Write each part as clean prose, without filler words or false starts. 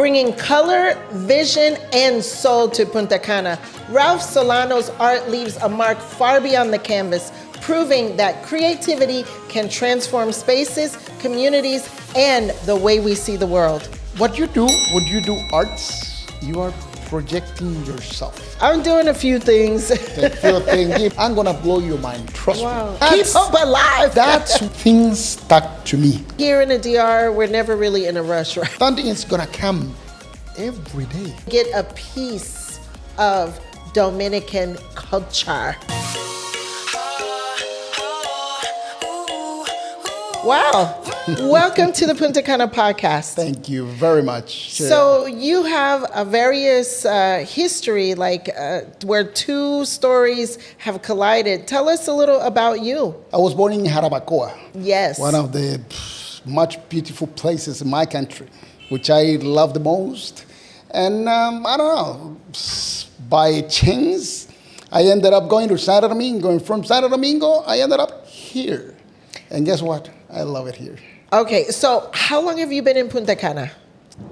bringing color, vision, and soul to Punta Cana. Ralph Solano's art leaves a mark far beyond the canvas, proving that creativity can transform spaces, communities, and the way we see the world. What you do when you do arts, you are projecting yourself. I'm doing a few things. I'm gonna blow your mind, trust Wow. me. Keep hope alive. That's things stuck to me. Here in the DR, we're never really in a rush, right? Something is gonna come every day. Get a piece of Dominican culture. Wow. Welcome to the Punta Cana podcast. Thank you very much. So you have a various history, where two stories have collided. Tell us a little about you. I was born in Jarabacoa. Yes. One of the much beautiful places in my country, which I love the most. And I don't know, by chance, I ended up going to Santo Domingo. And from Santo Domingo, I ended up here. And guess what? I love it here. Okay, so how long have you been in Punta Cana?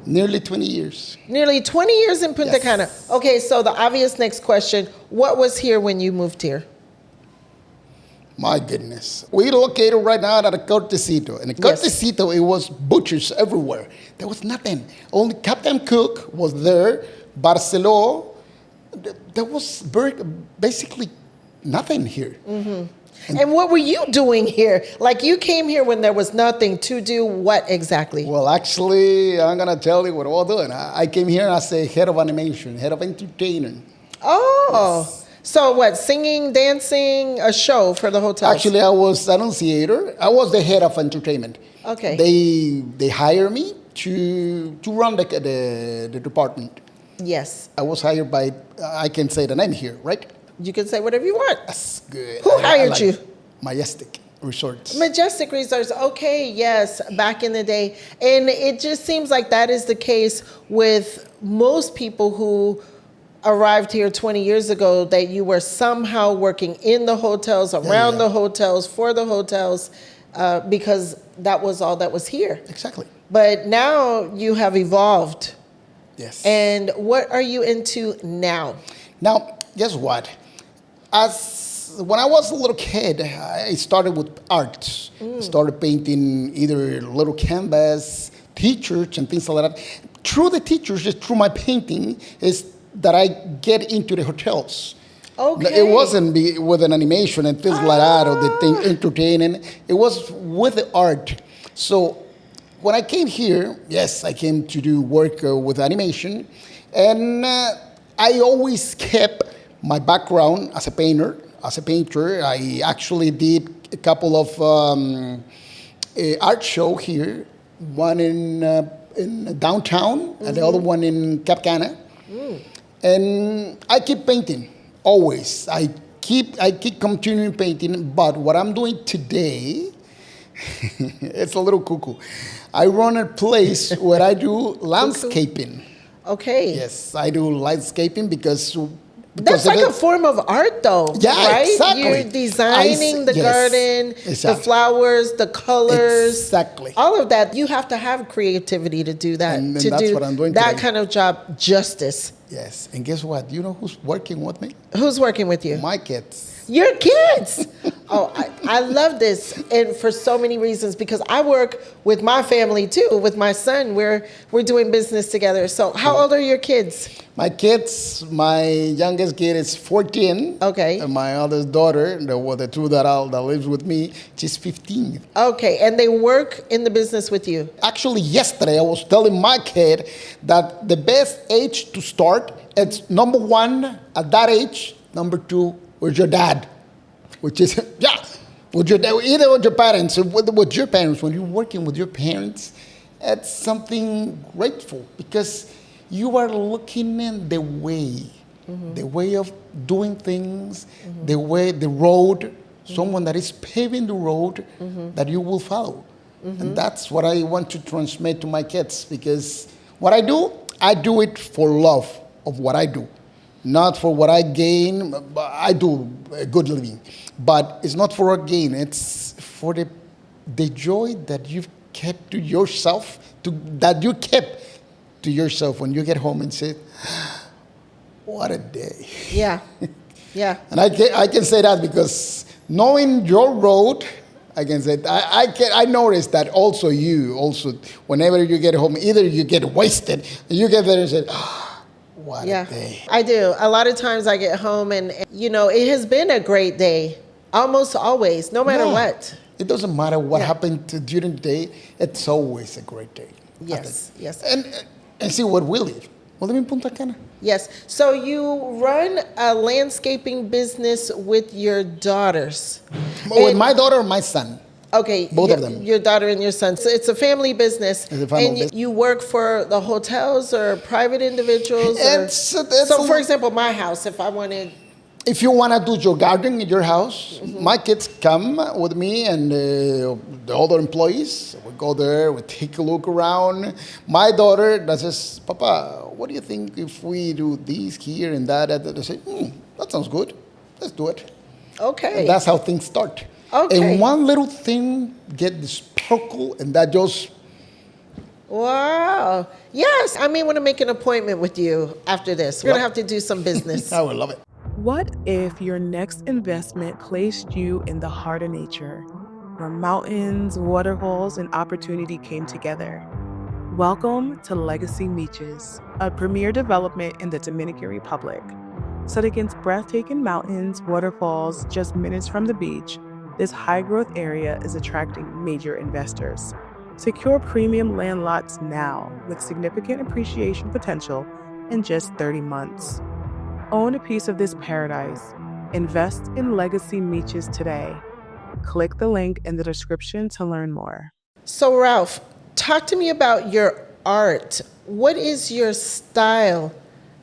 Nearly 20 years. Nearly 20 years in Punta Cana. Okay, so the obvious next question, what was here when you moved here? My goodness. We're located right now at a Cortecito. And a Cortecito, it was butchers everywhere. There was nothing. Only Captain Cook was there, Barceló. There was basically nothing here. Mm-hmm. And what were you doing here? Like, you came here when there was nothing to do what exactly? Well, actually, I'm going to tell you what I was doing. I came here as a head of animation, head of entertainment. Oh, yes. So what, singing, dancing, a show for the hotel? Actually, I was annunciator. I was the head of entertainment. Okay. They hired me to run the department. Yes. I was hired by, I can say the name here, right? You can say whatever you want. That's good. Who hired you? Majestic Resorts. Majestic Resorts. Okay, yes, back in the day. And it just seems like that is the case with most people who arrived here 20 years ago, that you were somehow working in the hotels, around the hotels, for the hotels, because that was all that was here. Exactly. But now you have evolved. Yes. And what are you into now? Now, guess what? When I was a little kid, I started with art. I started painting either little canvas, teachers, and things like that. Through the teachers, just through my painting, is that I get into the hotels. Okay. It wasn't with an animation and things like that, or the thing entertaining. It was with the art. So when I came here, yes, I came to do work with animation, and I always kept my background as a painter. I actually did a couple of art show here, one in downtown and the other one in Cap Cana. And I keep painting always. I keep continuing painting. But what I'm doing today, it's a little cuckoo. I run a place where I do landscaping. Okay. Yes, I do landscaping because that's like a form of art, though, yeah, right? Exactly. You're designing the garden, the flowers, the colors. Exactly. All of that. You have to have creativity to do that. And to that's do what I'm doing that today. kind of job justice. Yes. And guess what? You know who's working with me? Who's working with you? My kids. Your kids. Oh, I love this, and for so many reasons, because I work with my family too, with my son. We're doing business together. So how old are your kids? My kids, my youngest kid is 14. Okay. And my oldest daughter, the two that lives with me, she's 15. Okay, and they work in the business with you? Actually, yesterday I was telling my kid that the best age to start, it's number one, at that age, number two, with your dad. Which is, with your dad, either with your parents or with your parents. When you're working with your parents, it's something grateful because you are looking in the way of doing things, the road, someone that is paving the road that you will follow. And that's what I want to transmit to my kids, because what I do it for love of what I do. Not for what I gain. I do a good living, but it's not for a gain. It's for the joy that you've kept to yourself, that you kept to yourself when you get home and say, what a day. Yeah. Yeah. And I can say that because knowing your road, I can say I noticed that also whenever you get home, either you get wasted, and you get there and say, what a day. I do. A lot of times I get home and, it has been a great day. Almost always, no matter what. It doesn't matter what happened during the day. It's always a great day. Yes, yes. And see what we live. We live in Punta Cana. Yes. So you run a landscaping business with your daughters. With my daughter and my son. Okay. Both of them. Your daughter and your son. So it's a family business. It's a family business. You work for the hotels or private individuals? So for example, my house, if I wanted... If you want to do your garden in your house, my kids come with me and the other employees. We go there, we take a look around. My daughter says, Papa, what do you think if we do this here and that? They say, that sounds good. Let's do it. Okay. And that's how things start. Okay. And one little thing get the sparkle, and that just... Wow. Yes. I may want to make an appointment with you after this. We're going to have to do some business. I would love it. What if your next investment placed you in the heart of nature, where mountains, waterfalls, and opportunity came together? Welcome to Legacy Beaches, a premier development in the Dominican Republic. Set against breathtaking mountains, waterfalls, just minutes from the beach, this high-growth area is attracting major investors. Secure premium land lots now with significant appreciation potential in just 30 months. Own a piece of this paradise. Invest in Legacy Beaches today. Click the link in the description to learn more. So, Ralph, talk to me about your art. What is your style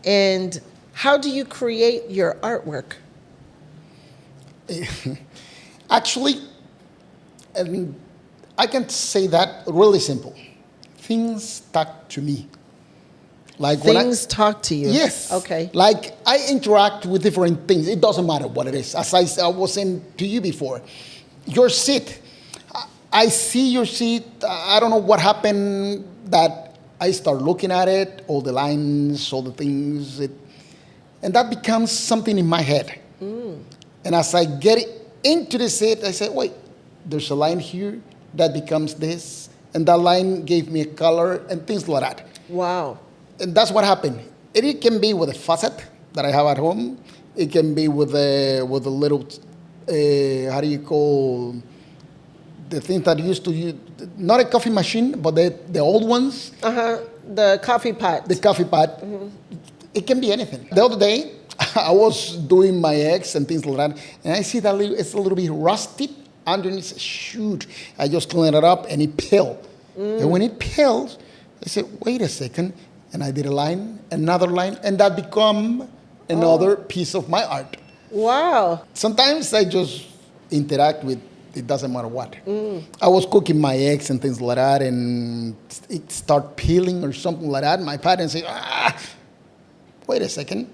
and how do you create your artwork? Actually, I can say that really simple. Things talk to me. Like things talk to you? Yes. Okay. Like I interact with different things. It doesn't matter what it is. As I was saying to you before, your seat. I see your seat. I don't know what happened that I start looking at it, all the lines, all the things. And that becomes something in my head. And as I get into the seat, I say, wait, there's a line here that becomes this. And that line gave me a color and things like that. Wow. And that's what happened. It can be with a faucet that I have at home. It can be with a little, how do you call the thing that used to use, not a coffee machine, but the old ones. The coffee pot. The coffee pot. It can be anything. The other day, I was doing my eggs and things like that, and I see that it's a little bit rusted underneath. Shoot. I just clean it up, and it peeled. And when it peels, I said, wait a second. And I did a line, another line, and that become another piece of my art. Wow. Sometimes I just interact with, it doesn't matter what. I was cooking my eggs and things like that, and it start peeling or something like that. My parents say, wait a second.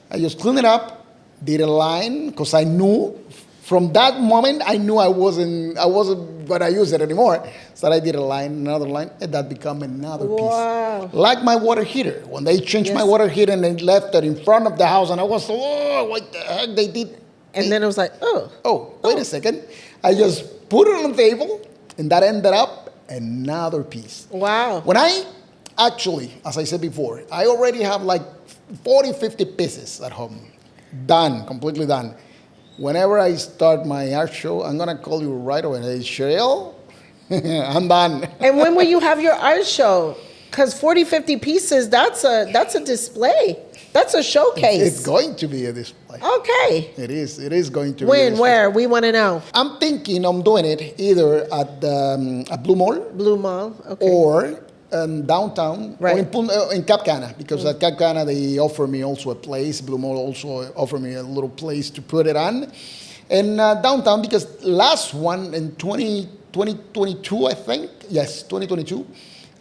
I just cleaned it up, did a line, because I knew, from that moment, I knew I wasn't going to use it anymore. So I did a line, another line, and that became another piece. Like my water heater. When they changed my water heater and they left it in front of the house, and I was, what the heck they did? And then it was like, wait a second. I just put it on the table, and that ended up another piece. Wow. When I actually, as I said before, I already have like 40, 50 pieces at home. Done, completely done. Whenever I start my art show, I'm going to call you right away. Hey, Cheryl, I'm done. And when will you have your art show? Because 40, 50 pieces, that's a display. That's a showcase. It's going to be a display. Okay. It is. It is going to be. When? Where? We want to know. I'm thinking I'm doing it either at Blue Mall. Blue Mall. Okay. Or downtown. Right. Or in Cap Cana. Because at Cap Cana, they offer me also a place. Blue Mall also offer me a little place to put it on. And downtown, because last one in 2022, I think. Yes, 2022.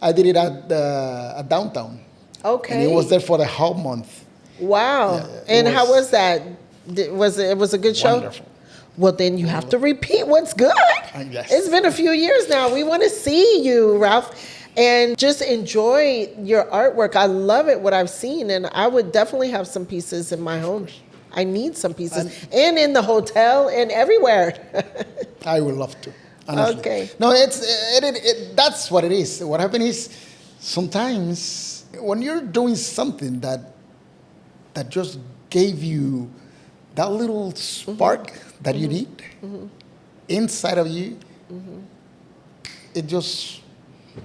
I did it at downtown. Okay. And it was there for the whole month. Wow. Yeah, and how was that? It was a good show? Wonderful. Well, then you have to repeat what's good. Yes. It's been a few years now. We want to see you, Ralph. and just enjoy your artwork. I love it, what I've seen, and I would definitely have some pieces in my home. I need some pieces, and in the hotel and everywhere. I would love to. Honestly. Okay. No, that's what it is. What happened is sometimes when you're doing something that just gave you that little spark that you need inside of you, it just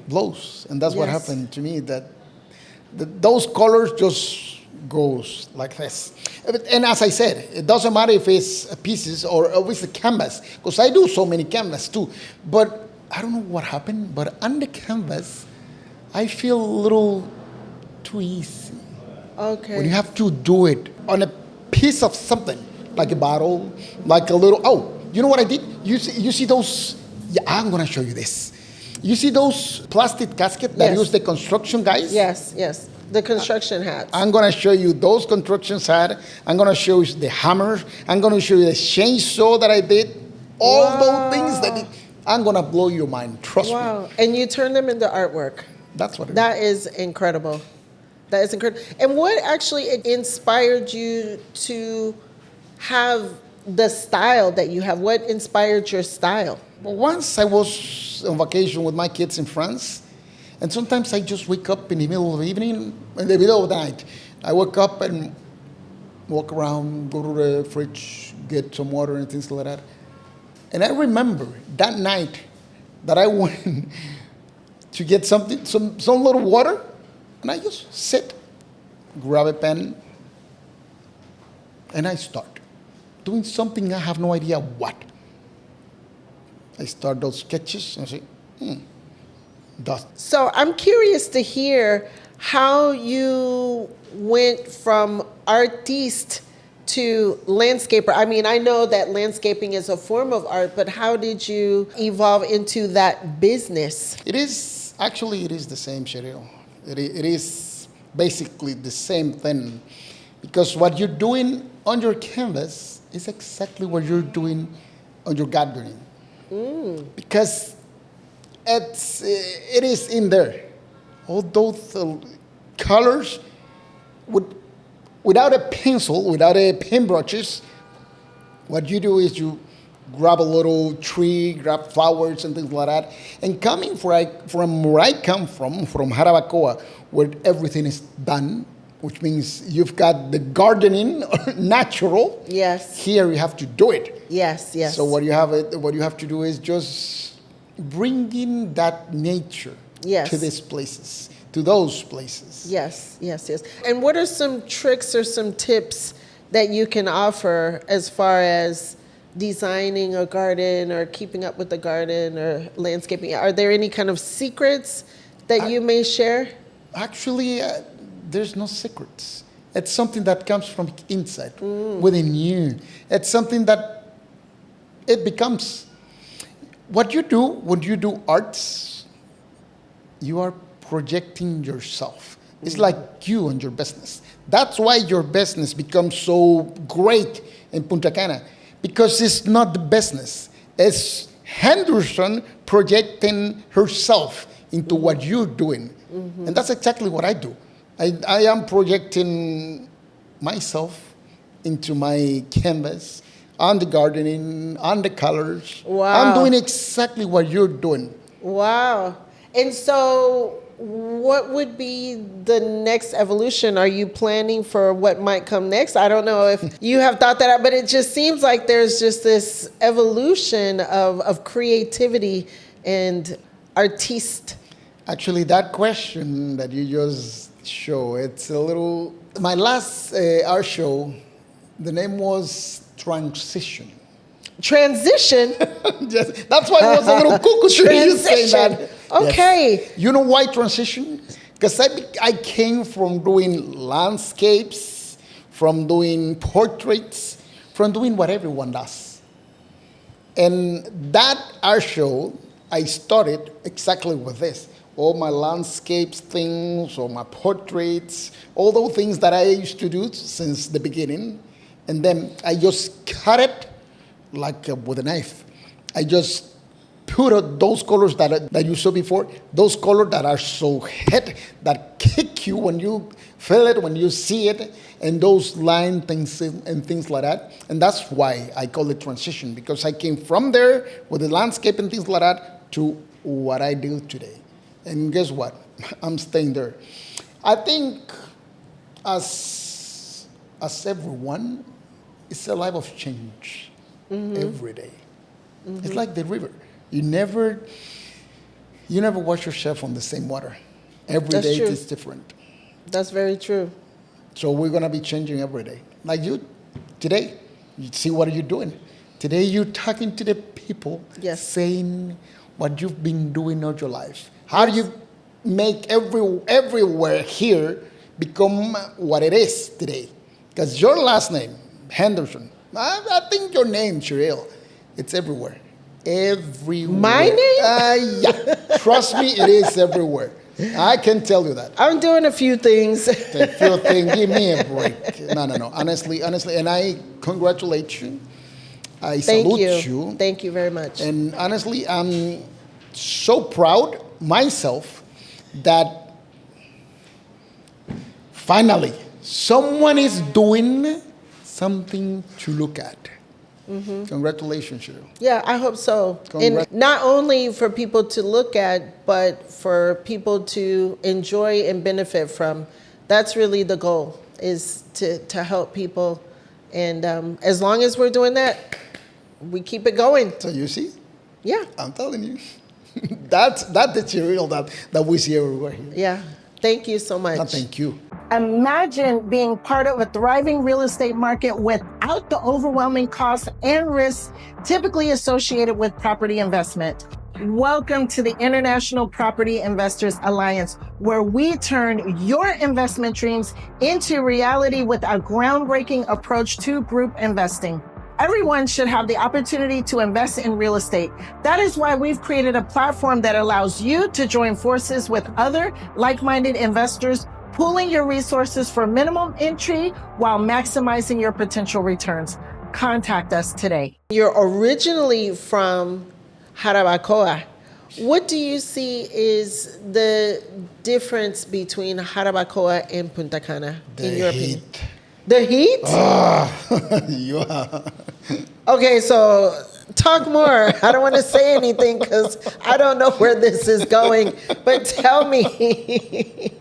blows. And that's what Yes. happened to me, that those colors just goes like this. And as I said, it doesn't matter if it's pieces or if it's a canvas, because I do so many canvas too. But I don't know what happened, but on the canvas, I feel a little too easy. Okay. When you have to do it on a piece of something, like a bottle, like a little, you know what I did? You see those, yeah, I'm going to show you this. You see those plastic caskets that Yes. use the construction guys? Yes, yes. The construction hats. I'm going to show you those construction hats. I'm going to show you the hammers. I'm going to show you the chainsaw that I did. All those things I'm going to blow your mind. Trust me. Wow. And you turn them into artwork. That's what it is. That is incredible. That is incredible. And what actually inspired you to have the style that you have? What inspired your style? But once I was on vacation with my kids in France, and sometimes I just wake up in the middle of the evening, in the middle of the night. I wake up and walk around, go to the fridge, get some water and things like that. And I remember that night that I went to get something, some little water, and I just sit, grab a pen, and I start doing something I have no idea what. I start those sketches and I say, dust. So I'm curious to hear how you went from artiste to landscaper. I mean, I know that landscaping is a form of art, but how did you evolve into that business? It is the same, Cheryl. It is basically the same thing, because what you're doing on your canvas is exactly what you're doing on your gardening. Because it is in there. All those colors, without a pencil, without a paintbrushes, what you do is you grab a little tree, grab flowers and things like that. And coming from where I come from Jarabacoa, where everything is done, which means you've got the gardening natural. Yes. Here you have to do it. Yes, yes. So what you have to do is just bring in that nature Yes. to these places, to those places. Yes, yes, yes. And what are some tricks or some tips that you can offer as far as designing a garden or keeping up with the garden or landscaping? Are there any kind of secrets that you may share? Actually, there's no secrets. It's something that comes from inside, within you. It's something that it becomes. What you do when you do arts, you are projecting yourself. It's like you and your business. That's why your business becomes so great in Punta Cana, because it's not the business. It's Henderson projecting herself into what you're doing. And that's exactly what I do. I am projecting myself into my canvas, on the gardening, on the colors. Wow. I'm doing exactly what you're doing. Wow. And so what would be the next evolution? Are you planning for what might come next? I don't know if you have thought that out, but it just seems like there's just this evolution of creativity and artiste. Actually, that question that you just show, it's a little... My last art show, the name was Transition. Transition? Yes, that's why I was a little cuckoo to you saying that. Okay. Yes. You know why transition? Because I came from doing landscapes, from doing portraits, from doing what everyone does. And that art show, I started exactly with this. All my landscapes things, all my portraits, all those things that I used to do since the beginning. And then I just cut it like with a knife. I just put those colors that you saw before, those colors that are so hit, that kick you when you feel it, when you see it, and those line things and things like that. And that's why I call it transition, because I came from there with the landscape and things like that to what I do today. And guess what? I'm staying there. I think as everyone, it's a life of change every day. It's like the river. You never wash yourself on the same water. Every That's day true. it is different. That's very true. So we're gonna be changing every day. Like you, today, you see what you're doing. Today you're talking to the people, Yes. saying what you've been doing all your life. How do you make everywhere here become what it is today? Because your last name, Henderson, I think your name, Cheryl, it's everywhere. Everywhere. My name? Yeah. Trust me, it is everywhere. I can tell you that. I'm doing a few things. The few thing, give me a break. No. Honestly, and I congratulate you. I Thank salute you. you. Thank you very much. And honestly, I'm so proud myself that finally someone is doing something to look at. Congratulations, Cheryl. Yeah, I hope so. Congrats. And not only for people to look at, but for people to enjoy and benefit from. That's really the goal, is to help people. And as long as we're doing that, we keep it going. So you see, Yeah, I'm telling you, that's the Cheryl that we see everywhere here. yeah. Thank you so much. No, thank you. Imagine being part of a thriving real estate market without the overwhelming costs and risks typically associated with property investment. Welcome to the International Property Investors Alliance, where we turn your investment dreams into reality with a groundbreaking approach to group investing. Everyone should have the opportunity to invest in real estate. That is why we've created a platform that allows you to join forces with other like-minded investors, pooling your resources for minimum entry while maximizing your potential returns. Contact us today. You're originally from Jarabacoa. What do you see is the difference between Jarabacoa and Punta Cana, in your opinion? The heat? Yeah. Okay, so talk more. I don't want to say anything because I don't know where this is going, but tell me.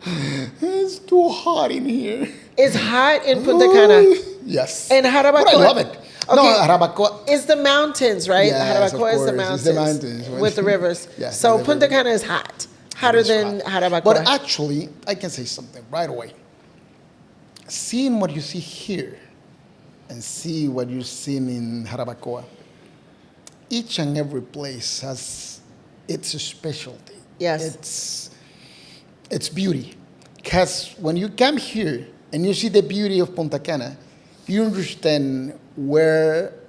It's too hot in here. It's hot in Punta Cana. Yes. And Jarabacoa. But I love it. No, Okay. Jarabacoa. It's the mountains, right? Yes, of Jarabacoa is the course. mountains. It's the mountains. With the rivers. Yes, So the Punta river. Cana is hot. Hotter It is than hot. Jarabacoa. But actually, I can say something right away. Seeing what you see here and see what you've seen in Jarabacoa, each and every place has its specialty. Yes. It's beauty. Because when you come here and you see the beauty of Punta Cana, you understand what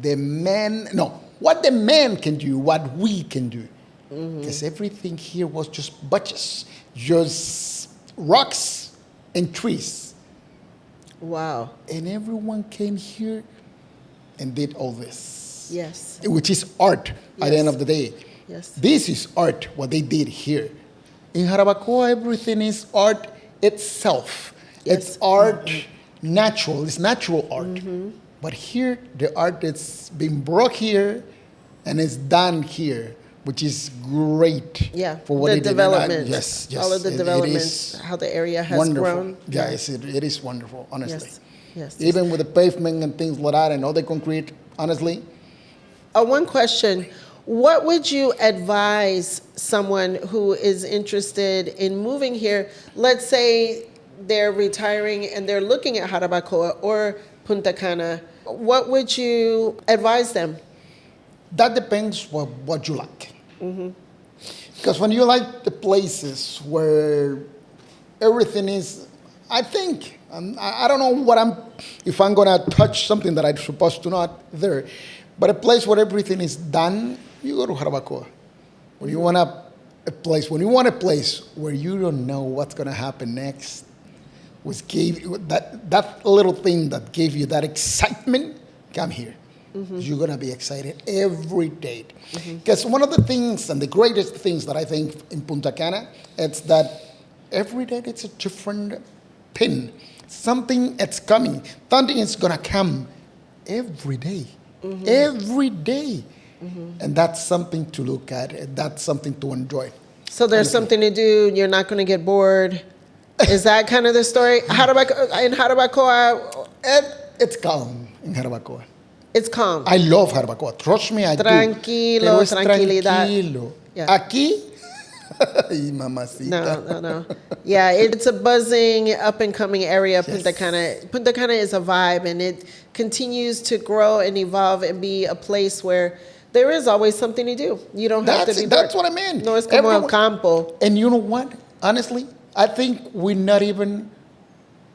the man can do, what we can do. Because everything here was just bunches, just rocks and trees. Wow. And everyone came here and did all this. Yes. Which is art at the end Yes. of the day. Yes. This is art, what they did here. In Jarabacoa, everything is art itself. Yes. It's art natural, it's natural art. But here, the art is being brought here and it's done here, which is great. Yeah. For what the it did. And development. yes. All of the it developments, is how the area has wonderful. grown. Yes, it is wonderful, honestly. Yes. Yes. Even with the pavement and things like that and all the concrete, honestly, One question. What would you advise someone who is interested in moving here? Let's say they're retiring and they're looking at Jarabacoa or Punta Cana. What would you advise them? that depends what you like. Because when you like the places where everything is, I think, I don't know if I'm going to touch something that I'm supposed to not there, but a place where everything is done, you go to Jarabacoa. When you want a place where you don't know what's going to happen next, which gave you that little thing that gave you that excitement, come here. you're gonna be excited every day. Because one of the things and the greatest things that I think in Punta Cana, it's that every day it's a different pin. Something that's coming. Something is gonna come every day. Every day. And that's something to look at. And that's something to enjoy. So there's something to do. You're not going to get bored. Is that kind of the story? In Jarabacoa, It's calm in Jarabacoa. it's calm. I love Jarabacoa. Trust me, I Tranquilo, do. Pero es tranquilidad. tranquilo. Yeah. Aquí, ay, mamacita. No. Yeah, it's a buzzing, up and coming area, Punta Yes. Cana. Punta Cana is a vibe, and it continues to grow and evolve and be a place where there is always something to do. You don't have to be bored. That's what I mean. No, es como el campo. And you know what? Honestly, I think we're not even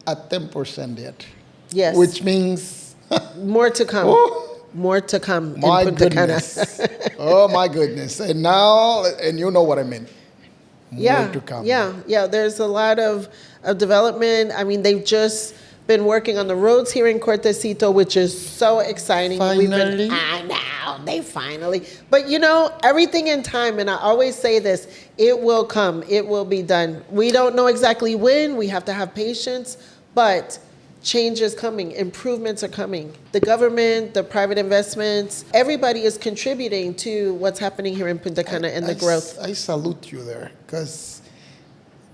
at 10% yet. Yes. Which means, More to come. Oh, More to come in my Punta Cana. goodness. Oh, my goodness. And now, and you know what I mean. More to come. Yeah. There's a lot of development. I mean, they've just been working on the roads here in Cortecito, which is so exciting. Finally. I know, they finally. But you know, everything in time, and I always say this, it will come. It will be done. We don't know exactly when. We have to have patience, but change is coming. Improvements are coming. The government, the private investments, everybody is contributing to what's happening here in Punta Cana and the growth. I salute you there because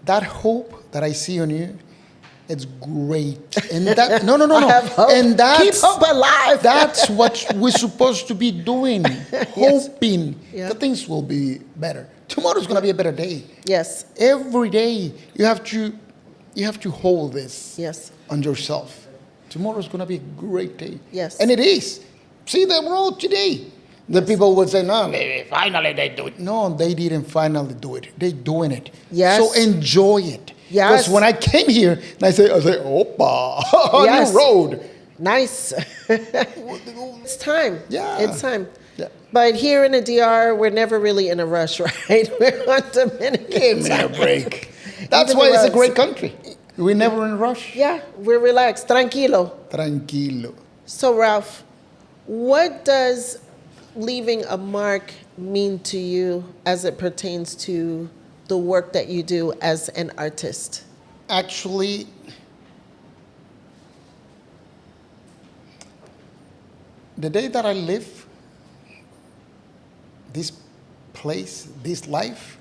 that hope that I see on you, it's great. And that no. I have hope. And that's Keep hope alive. That's what we're supposed to be doing. Hoping Yeah. that things will be better. Tomorrow's gonna be a better day. Yes. Every day you have to hold this Yes. on yourself. Tomorrow's gonna be a great day. Yes. And it is. See the road today. The people would say, no, finally they do it. No, they didn't finally do it. They're doing it. Yes. So enjoy it. Yes. Because when I came here, and I say, opa, Yes. new road. Nice. It's time. Yeah. It's time. Yeah. But here in the DR, we're never really in a rush, right? We're on Dominican Give me a time. break. That's Even why the it's a roads. great country. We're never in a rush. Yeah, we're relaxed. Tranquilo. Tranquilo. So, Ralph, what does leaving a mark mean to you as it pertains to the work that you do as an artist? Actually, the day that I live this place, this life,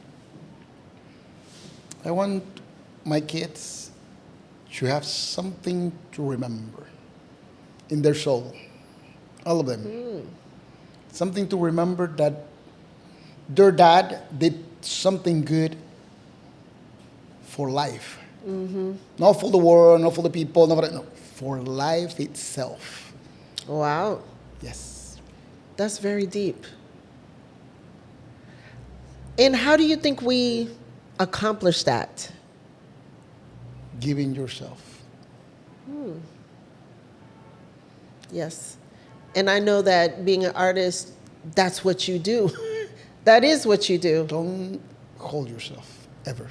I want my kids to have something to remember in their soul, all of them. Something to remember that their dad did something good for life. Not for the world, not for the people, no, for life itself. Wow, Yes. that's very deep. And how do you think we accomplish that? Giving yourself. Yes. And I know that being an artist, that's what you do. That is what you do. Don't hold yourself, ever.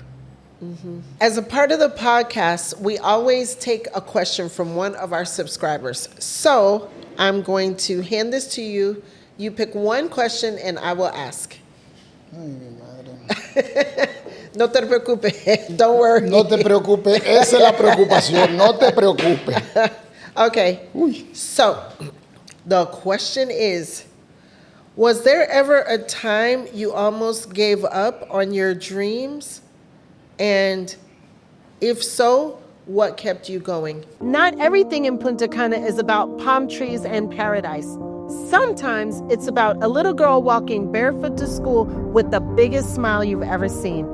As a part of the podcast, we always take a question from one of our subscribers. So I'm going to hand this to you. You pick one question and I will ask. Ay, mi madre. No te preocupes. Don't worry. No te preocupes, esa es la preocupación, no te preocupes. Okay. Uy. So the question is, was there ever a time you almost gave up on your dreams? And if so, what kept you going? Not everything in Punta Cana is about palm trees and paradise. Sometimes it's about a little girl walking barefoot to school with the biggest smile you've ever seen.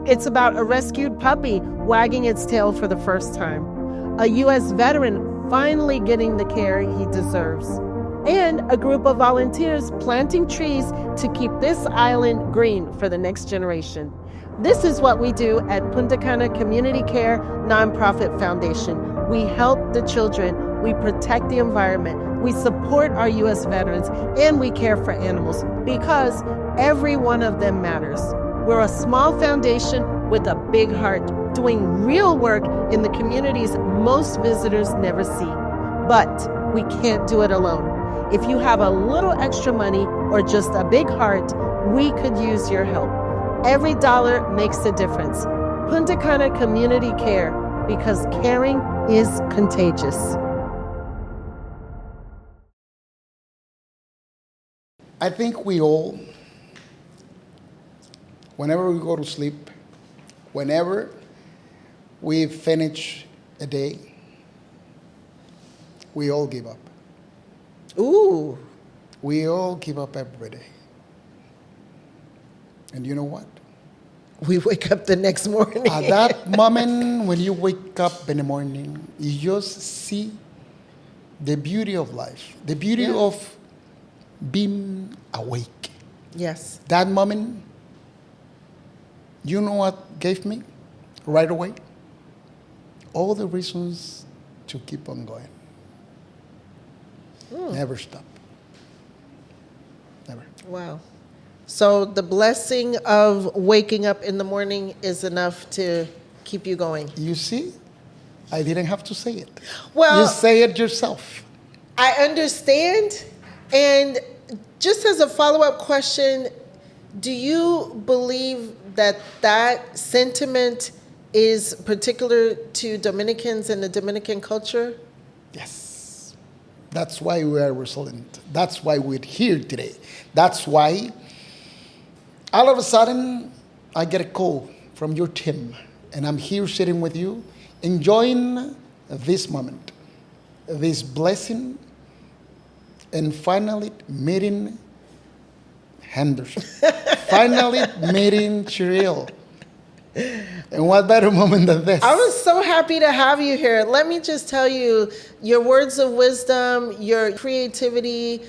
It's about a rescued puppy wagging its tail for the first time, a U.S. veteran finally getting the care he deserves, and a group of volunteers planting trees to keep this island green for the next generation. This is what we do at Punta Cana Community Care Nonprofit Foundation. We help the children, we protect the environment, we support our U.S. veterans, and we care for animals because every one of them matters. We're a small foundation with a big heart, doing real work in the communities most visitors never see. But we can't do it alone. If you have a little extra money or just a big heart, we could use your help. Every dollar makes a difference. Punta Cana Community Care, because caring is contagious. I think we all, whenever we go to sleep, whenever we finish a day, we all give up. Ooh. We all give up every day. And you know what? We wake up the next morning. At that moment when you wake up in the morning, you just see the beauty of life, the beauty of being awake. Yes. That moment, you know what gave me right away? All the reasons to keep on going. Never stop. Never. Wow. So the blessing of waking up in the morning is enough to keep you going. You see, I didn't have to say it. Well, You say it yourself. I understand. And just as a follow-up question, do you believe that that sentiment is particular to Dominicans and the Dominican culture? Yes. That's why we are resilient. That's why we're here today. That's why all of a sudden I get a call from your team and I'm here sitting with you, enjoying this moment, this blessing, and finally meeting Henderson. Finally meeting Cheryl. And what better moment than this? I was so happy to have you here. Let me just tell you, your words of wisdom, your creativity,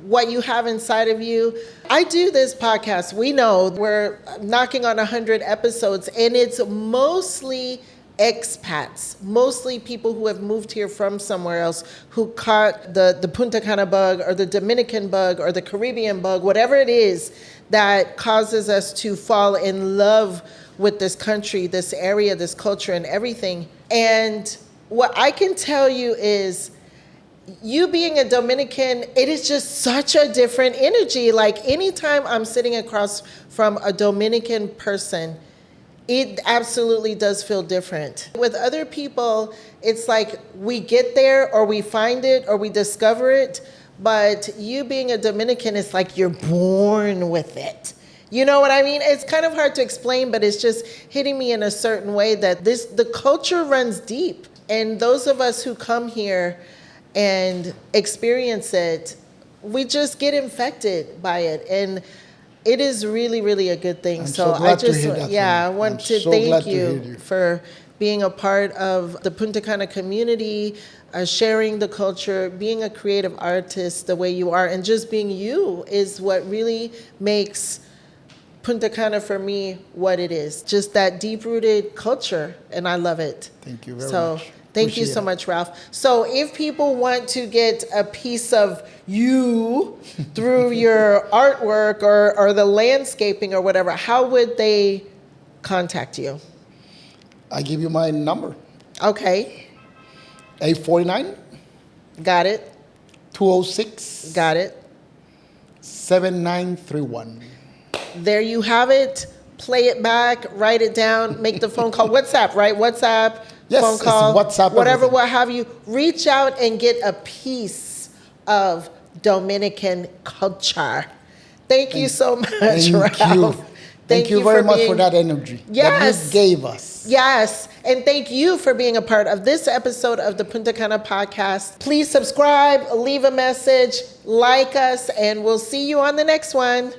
what you have inside of you. I do this podcast. We know we're knocking on 100 episodes, and it's mostly expats, mostly people who have moved here from somewhere else, who caught the Punta Cana bug or the Dominican bug or the Caribbean bug, whatever it is that causes us to fall in love with this country, this area, this culture, and everything. And what I can tell you is, you being a Dominican, it is just such a different energy. Like anytime I'm sitting across from a Dominican person, it absolutely does feel different. With other people, it's like we get there or we find it or we discover it. But you being a Dominican, it's like you're born with it. You know what I mean? It's kind of hard to explain, but it's just hitting me in a certain way that the culture runs deep. And those of us who come here and experience it, we just get infected by it. And it is really, really a good thing. I'm so glad to hear that I from you. want I'm to so glad thank to hear you you. for being a part of the Punta Cana community, sharing the culture, being a creative artist the way you are, and just being you is what really makes Punta Cana for me what it is. Just that deep-rooted culture, and I love it. Thank you very So, much. thank you Appreciate so it. much, Ralph. So if people want to get a piece of you through your artwork or the landscaping or whatever, how would they contact you? I give you my number, Okay, 849 got it, 206 got it. 7931. There you have it. Play it back, write it down, make the phone call. WhatsApp, right? WhatsApp, Yes, phone it's call, WhatsApp, whatever, everything. what have you. Reach out and get a piece of Dominican culture. Thank you so much, Thank Ralph. you. Thank you very much being- for that energy Yes. that you gave us. Yes, and thank you for being a part of this episode of the Punta Cana podcast. Please subscribe, leave a message, like us, and we'll see you on the next one.